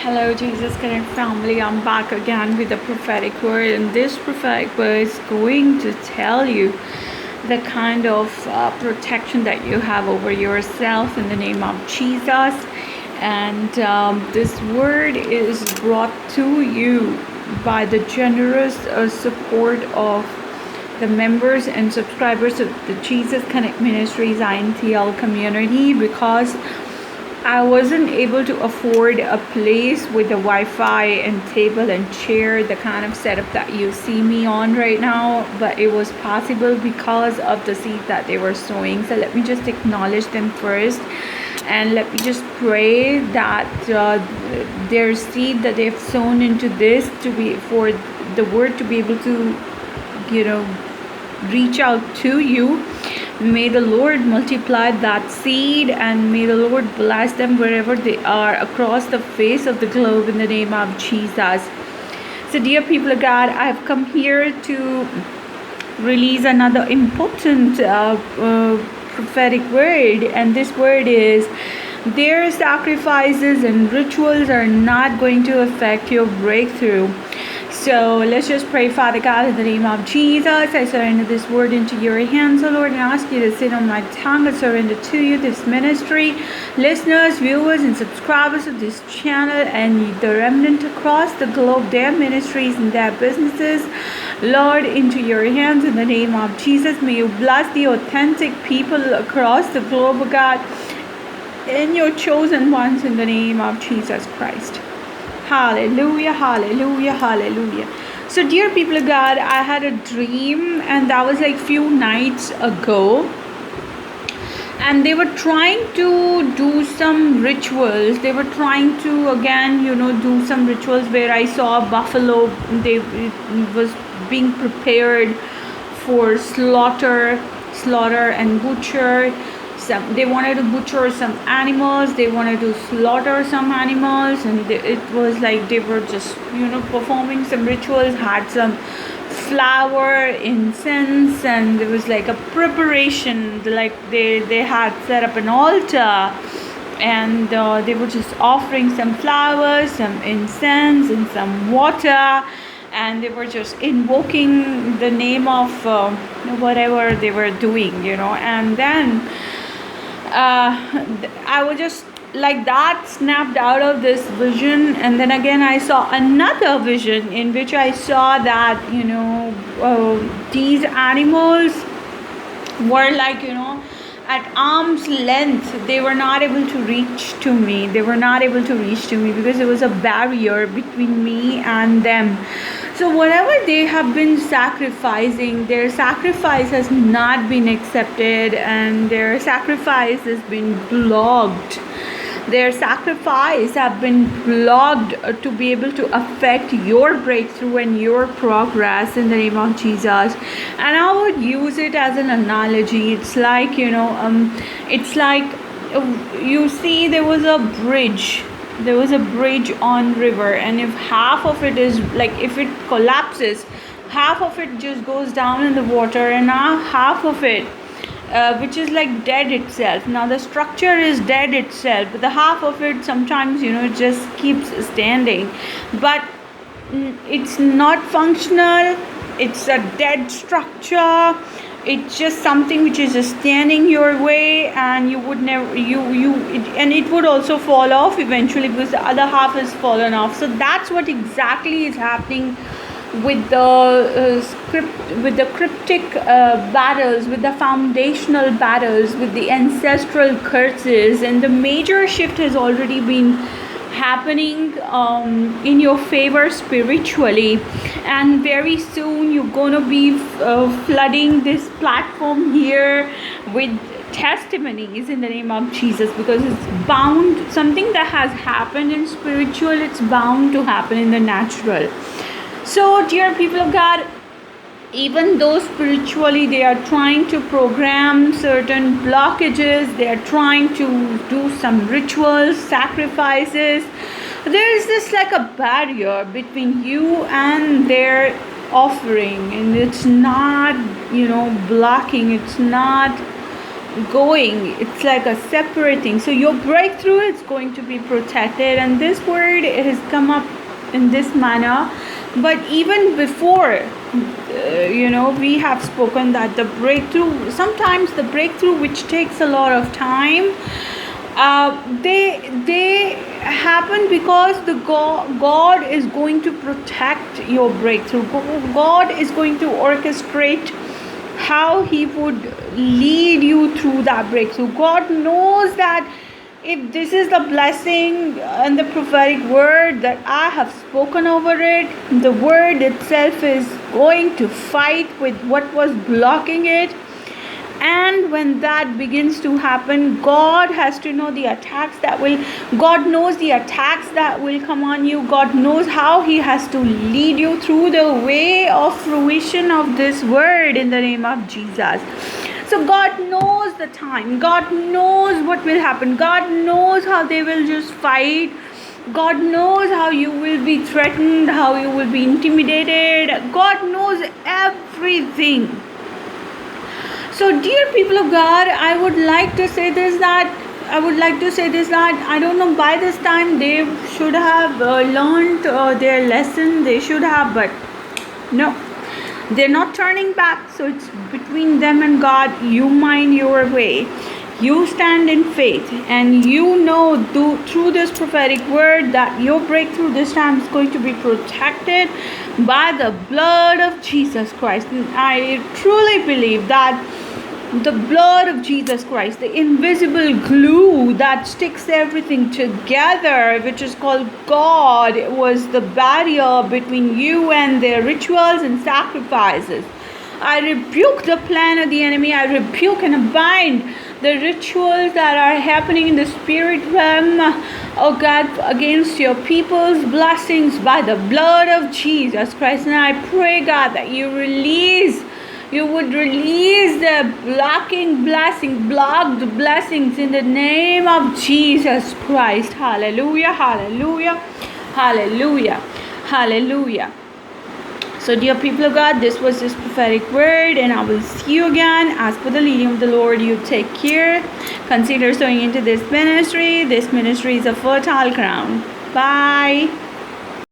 Hello, Jesus Connect family. I'm back again with a prophetic word, and this prophetic word is going to tell you the kind of protection that you have over yourself in the name of Jesus. And this word is brought to you by the generous support of the members and subscribers of the Jesus Connect Ministries INTL community, because I wasn't able to afford a place with the Wi-Fi and table and chair, the kind of setup that you see me on right now, but it was possible because of the seed that they were sowing. So let me just acknowledge them first, and let me just pray that their seed that they've sown into this to be for the word to be able to, reach out to you. May the Lord multiply that seed, and may the Lord bless them wherever they are across the face of the globe in the name of Jesus. So dear people of God, I have come here to release another important prophetic word, and this word is: their sacrifices and rituals are not going to affect your breakthrough. So let's just pray. Father God, in the name of Jesus, I surrender this word into your hands, O Lord, and ask you to sit on my tongue. I surrender to you this ministry, listeners, viewers, and subscribers of this channel, and the remnant across the globe, their ministries and their businesses, Lord, into your hands in the name of Jesus. May you bless the authentic people across the globe, O God, and your chosen ones in the name of Jesus Christ. Hallelujah, hallelujah, hallelujah. So dear people of God, I had a dream, and that was like few nights ago, and they were trying to do some rituals. They were trying to again, do some rituals where I saw a buffalo. It was being prepared for slaughter and butcher. They wanted to butcher some animals, they wanted to slaughter some animals, and it was like they were just performing some rituals, had some flour, incense, and it was like a preparation, like they had set up an altar, and they were just offering some flowers, some incense, and some water, and they were just invoking the name of whatever they were doing, and then I was just like that, snapped out of this vision, and then again I saw another vision in which I saw that these animals were like at arm's length. They were not able to reach to me. Because there was a barrier between me and them. So whatever they have been sacrificing, their sacrifice has not been accepted, and their sacrifice has been blocked. Their sacrifice have been blocked to be able to affect your breakthrough and your progress in the name of Jesus. And I would use it as an analogy. It's like you see, there was a bridge on river, and if half of it is like, if it collapses, half of it just goes down in the water, and now half of it which is like dead itself. Now the structure is dead itself, but the half of it sometimes it just keeps standing, but it's not functional. It's a dead structure. It's just something which is just standing your way, and you would never and it would also fall off eventually, because the other half has fallen off. So that's what exactly is happening with the cryptic battles, with the foundational battles, with the ancestral curses. And the major shift has already been happening in your favor spiritually, and very soon you're gonna be flooding this platform here with testimonies in the name of Jesus, because it's bound. Something that has happened in spiritual, it's bound to happen in the natural. So dear people of God, even though spiritually they are trying to program certain blockages, they are trying to do some rituals, sacrifices, there is this like a barrier between you and their offering, and it's not blocking, it's not going. It's like a separate thing. So your breakthrough is going to be protected, and this word has come up in this manner. But even before, we have spoken that the breakthrough, sometimes the breakthrough which takes a lot of time, they happen because the God is going to protect your breakthrough. God is going to orchestrate how he would lead you through that breakthrough. God knows that if this is the blessing and the prophetic word that I have spoken over it, the word itself is going to fight with what was blocking it. And when that begins to happen, God has to know the attacks that will, God knows the attacks that will come on you. God knows how he has to lead you through the way of fruition of this word in the name of Jesus. So God knows the time. God knows what will happen. God knows how they will just fight. God knows how you will be threatened, how you will be intimidated. God knows everything. So dear people of God, I would like to say this that I don't know, by this time they should have learned their lesson. They should have, but no, they're not turning back. So it's between them and God. You mind your way. You stand in faith, and you know through this prophetic word that your breakthrough this time is going to be protected by the blood of Jesus Christ. And I truly believe that the blood of Jesus Christ, the invisible glue that sticks everything together, which is called God, was the barrier between you and their rituals and sacrifices. I rebuke the plan of the enemy. I rebuke and bind the rituals that are happening in the spirit realm, oh God, against your people's blessings by the blood of Jesus Christ. And I pray, God, that you would release the blocked blessings in the name of Jesus Christ. Hallelujah, hallelujah, hallelujah, hallelujah. So dear people of God, this was this prophetic word, and I will see you again. As per the leading of the Lord, you take care. Consider sowing into this ministry. This ministry is a fertile ground. Bye.